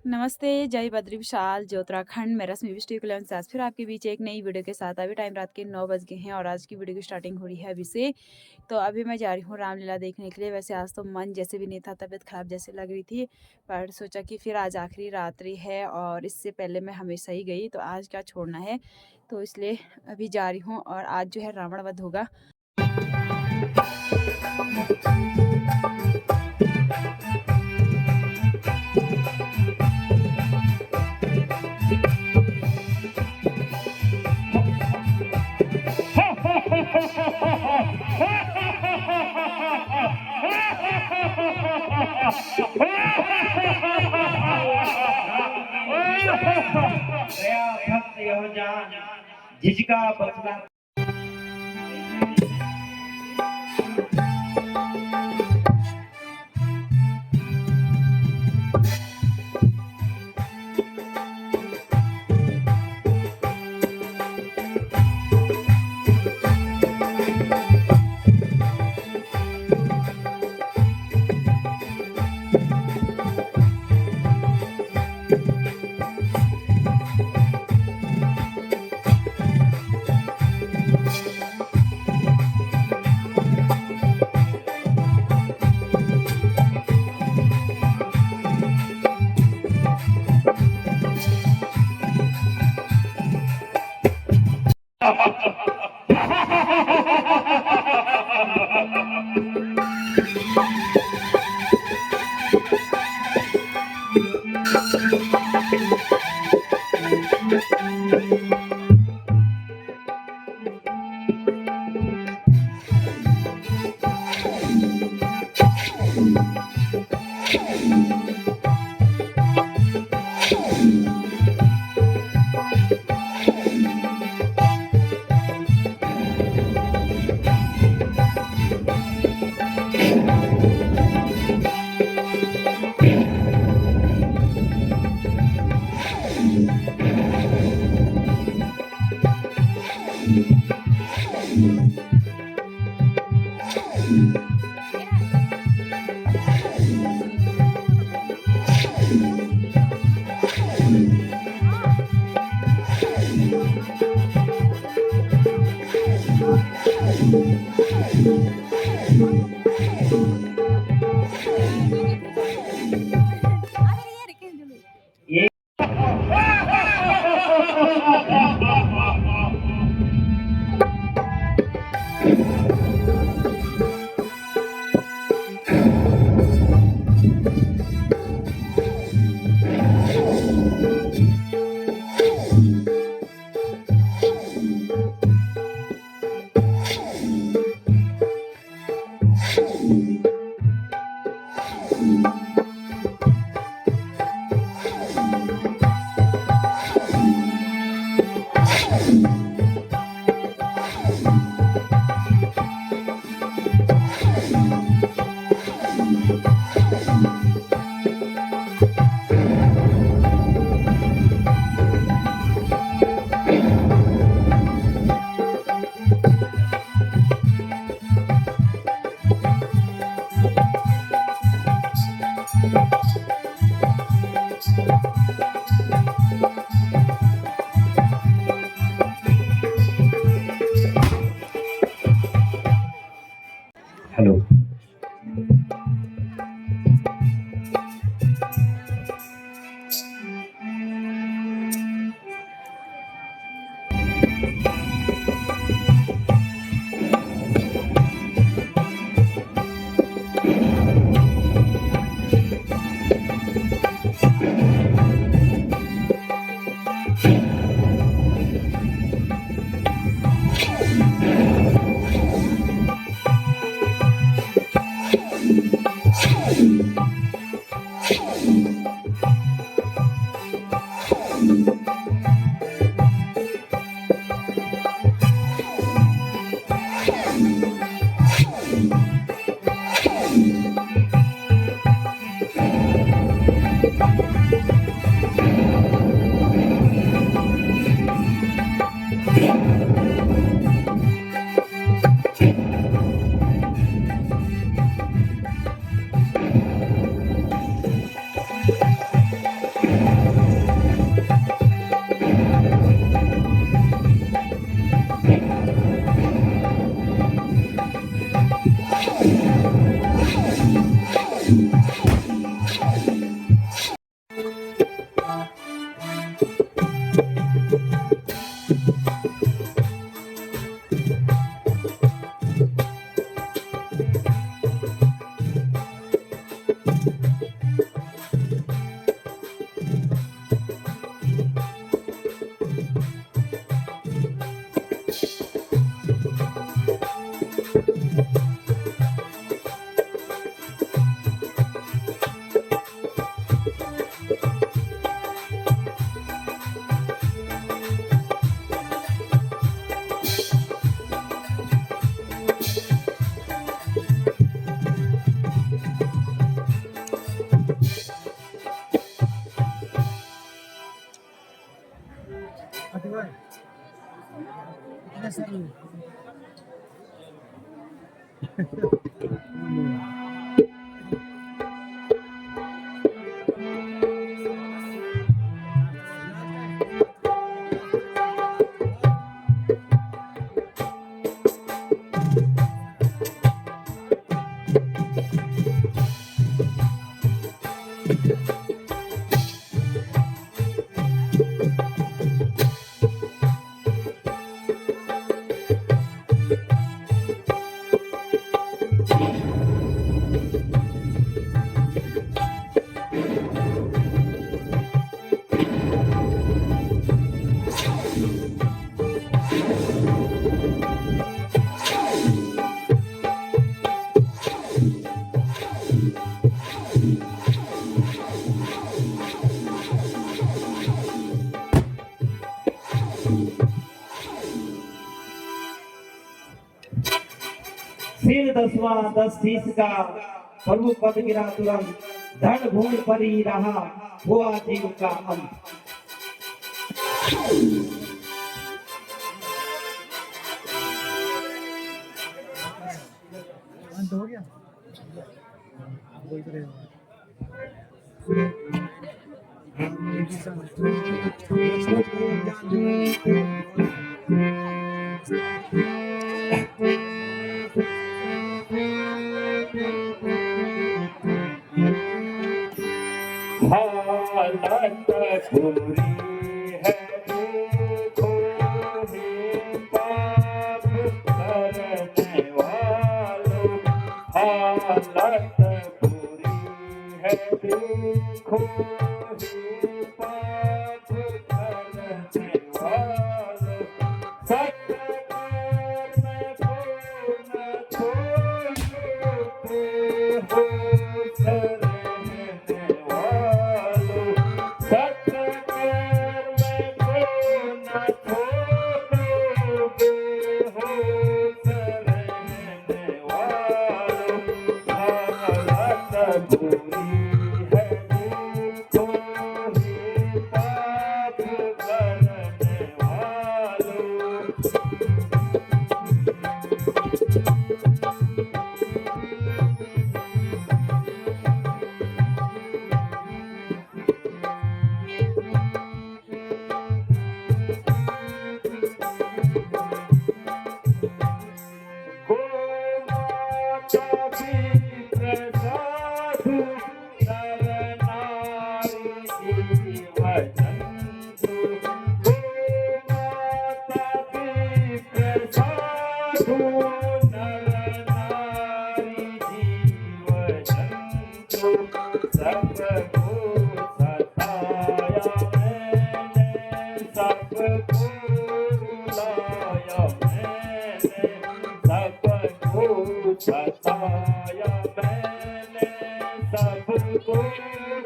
नमस्ते, जय बद्री विशाल, जय उत्तराखंड। मैं रश्मि बिष्ट आज फिर आपके बीच एक नई वीडियो के साथ। अभी टाइम रात के 9 बज गए हैं और आज की वीडियो की स्टार्टिंग हो रही है अभी से। तो अभी मैं जा रही हूँ रामलीला देखने के लिए। वैसे आज तो मन जैसे भी नहीं था, तबीयत ख़राब जैसे लग रही थी, पर सोचा कि फिर आज आखिरी रात्रि है और इससे पहले मैं हमेशा ही गई, तो आज क्या छोड़ना है, तो इसलिए अभी जा रही हूँ। और आज जो है रावण वध होगा। झिझका बचला फिर 10वां 10 का प्रभु पद गिरा तुरंत धन भूमि पर ही रहा हुआ जीव का अंत। अंत हो गया। हालत बुरी है देखो हे पाप करने वालों, हालत बुरी है देखो हे पाप करने वालों, सत्कर्म को न छोड़ते हो रहने वालों, सत्कर्म को न छोड़ोगे हो रहने वालों, हालत बुरी है देखो हे पाप करने वालों। सताया मैंने सबको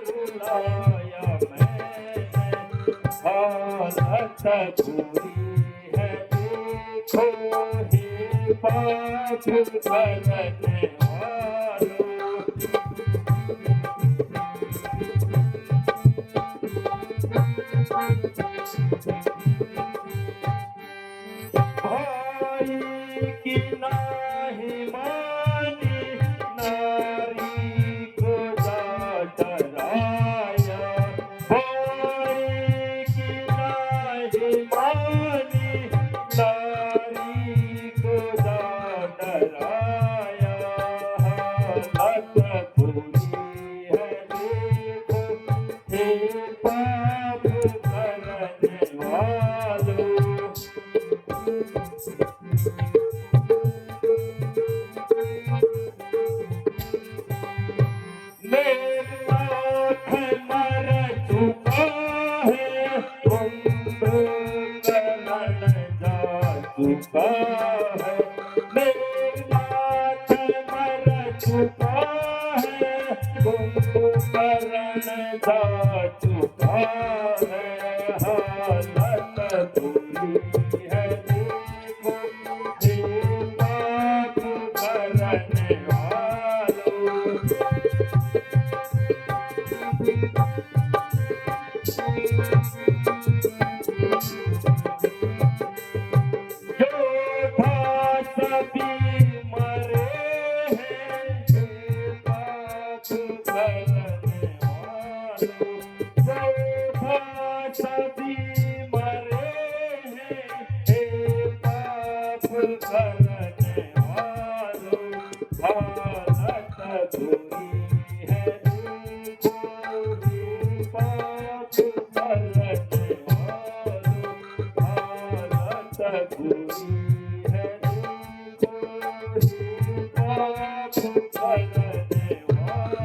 रुलाया मैंने, हालत बुरी है देखो हे पाप करने वालों। भाई की नाही मानी नारी को जा डराया, भाई की नाही मानी नारी को जा डराया, हालत बुरी है देखो हे पाप करने वालों। मेघनाथ मर चुका है, कुंभकर्ण जा चुका है, मेघनाथ मर चुका है, कुंभकर्ण जा चुका है हालत बुरी है देखो हे पाप करने वालों। जो था सभी मरे हैं हे पाप करने वालों। जो था सभी मरे हैं हे पाप करने वालों। हालत बुरी है देखो हे पाप करने वालों। हालत बुरी है देखो हे पाप करने वालों।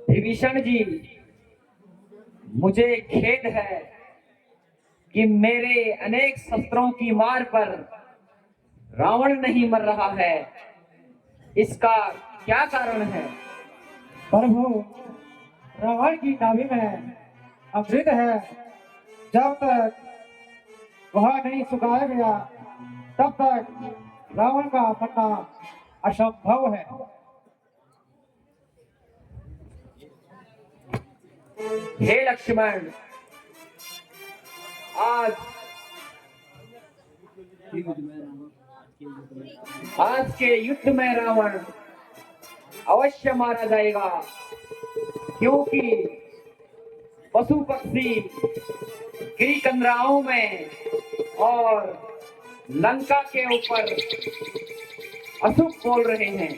विभीषण जी, मुझे खेद है कि मेरे अनेक शस्त्रों की मार पर रावण नहीं मर रहा है। इसका क्या कारण है? प्रभु, रावण की नाभि में अमृत है। जब तक वह नहीं सुखाया गया तब तक रावण का मरना असंभव है। हे लक्ष्मण, आज के युद्ध में रावण अवश्य मारा जाएगा, क्योंकि पशु पक्षी गिरी कंदराओं में और लंका के ऊपर अशुभ बोल रहे हैं।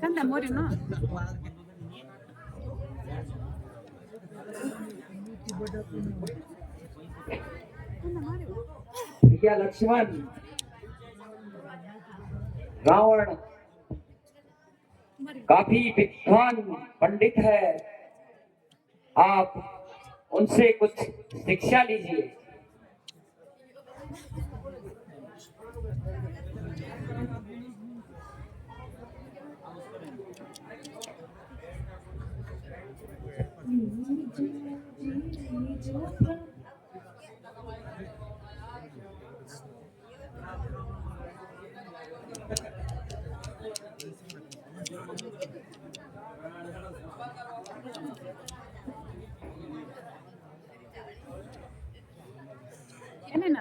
Canta Mori, ¿no? क्या लक्ष्मण, रावण काफी विद्वान पंडित है, आप उनसे कुछ शिक्षा लीजिए। है ना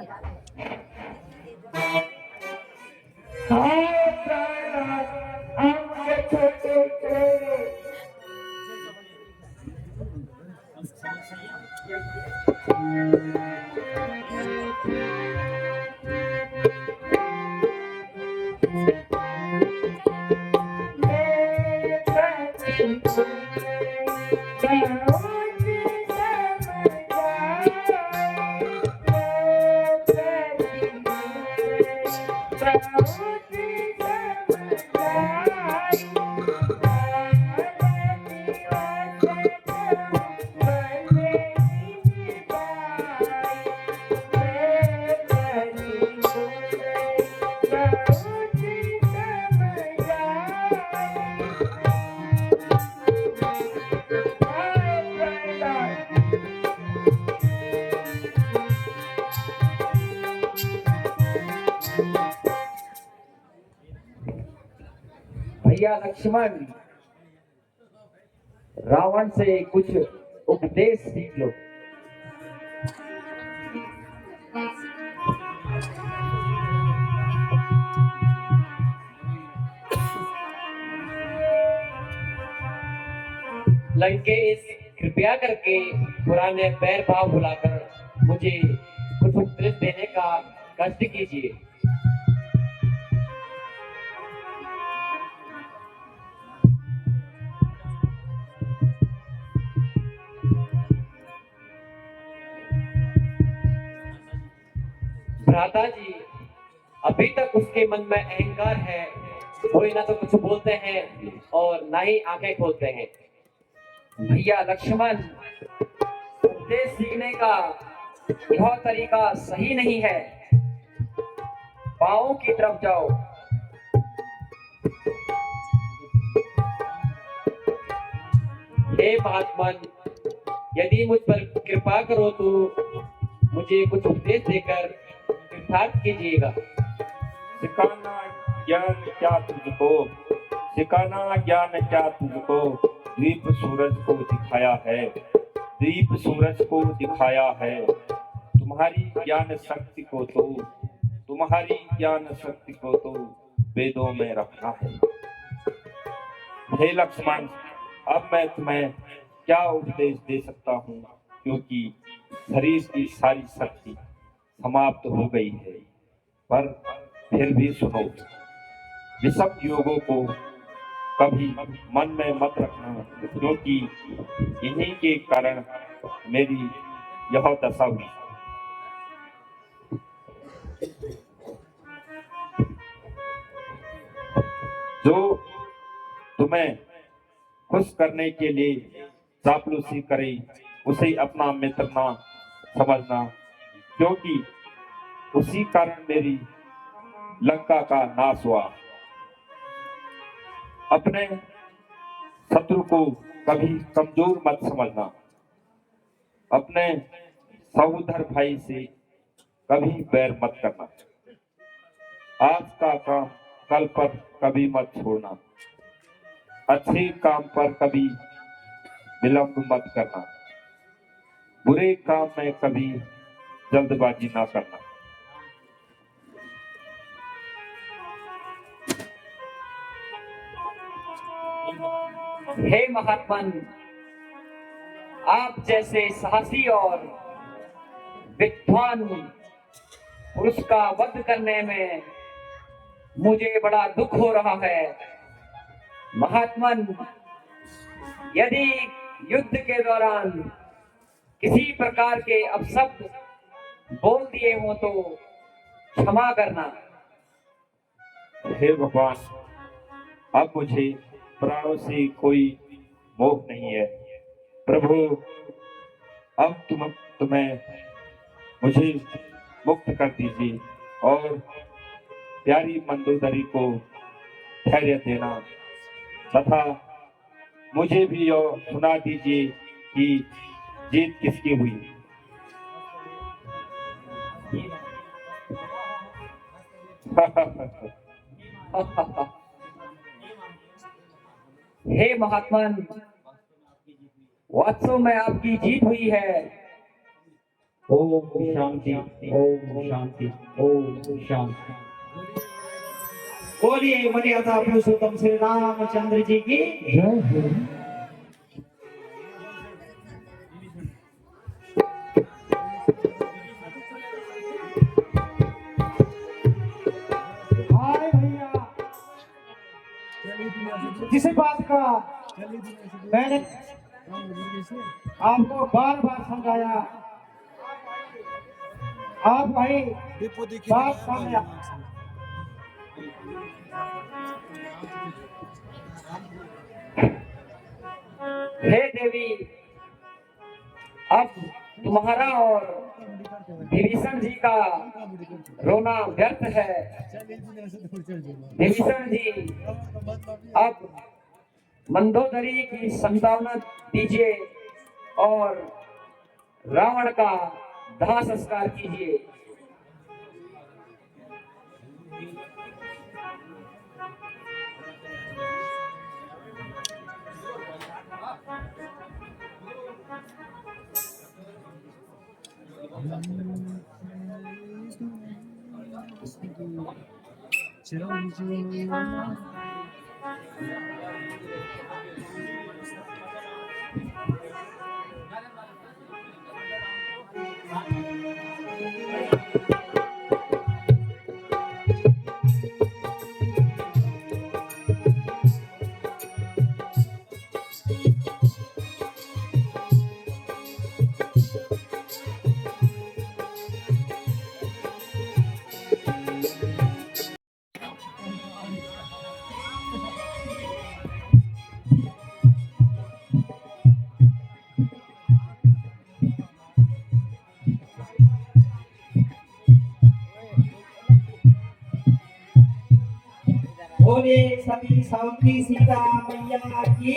भैया लक्ष्मण, रावण से कुछ उपदेश सीख लो। लंकेश, कृपया करके पुराने बैर भाव भुलाकर मुझे कुछ उपदेश देने का कष्ट कीजिए। भ्राता जी, अभी तक उसके मन में अहंकार है। वो ना तो कुछ बोलते हैं और ना ही आंखें खोलते हैं। भैया लक्ष्मण, उपदेश सीखने का यह तरीका सही नहीं है। पाँव की तरफ जाओ। हे महात्मन, यदि मुझ पर कृपा करो तो मुझे कुछ उपदेश देकर कृतार्थ कीजिएगा। सिखाना ज्ञान क्या तुझको, सिखाना ज्ञान क्या तुझको, द्वीप सूरज को दिखाया है, द्वीप सूरज को दिखाया है। तुम्हारी ज्ञान शक्ति को तो, तुम्हारी ज्ञान शक्ति को तो वेदों में रखना है। हे लक्ष्मण, अब मैं तुम्हें क्या उपदेश दे सकता हूँ, क्योंकि शरीर की सारी शक्ति समाप्त हो गई है। पर फिर भी सुनो, विषम योगों को कभी मन में मत रखना, क्योंकि इन्हीं के कारण मेरी यह दशा हुई। जो तुम्हें खुश करने के लिए चापलूसी करे, उसे अपना मित्र ना समझना, क्योंकि उसी कारण मेरी लंका का नाश हुआ। अपने शत्रु को कभी कमजोर मत समझना, अपने सहोदर भाई से कभी बैर मत करना। आज का काम कल पर कभी मत छोड़ना, अच्छे काम पर कभी विलंब मत करना, बुरे काम में कभी जल्दबाजी ना करना। हे महात्मन, आप जैसे साहसी और विद्वान पुरुष का वध करने में मुझे बड़ा दुख हो रहा है। महात्मन, यदि युद्ध के दौरान किसी प्रकार के अपशब्द बोल दिए हो तो क्षमा करना। हे भगवान, अब मुझे प्राणों से कोई मोह नहीं है। प्रभु, अब तुम्हें मुझे मुक्त कर दीजिए और प्यारी मंदोदरी को धैर्य देना, तथा मुझे भी यह सुना दीजिए कि जीत किसकी हुई। हे महात्मन, वास्तव में आपकी जीत हुई है। ओम शांति, ओम शांति, ओम शांति। बोलिए मर्यादा पुरुषोत्तम श्री रामचंद्र जी की जय। हाय भैया, किसी बात का मैंने आपको बार बार समझाया, आप भाई बात समझा। हे देवी, अब तुम्हारा और विभीषण जी का रोना व्यर्थ है। विभीषण जी अब मंदोदरी की संतावना दीजिए और रावण का दाह संस्कार कीजिए। बोले सभी सावित्री सीता मैया की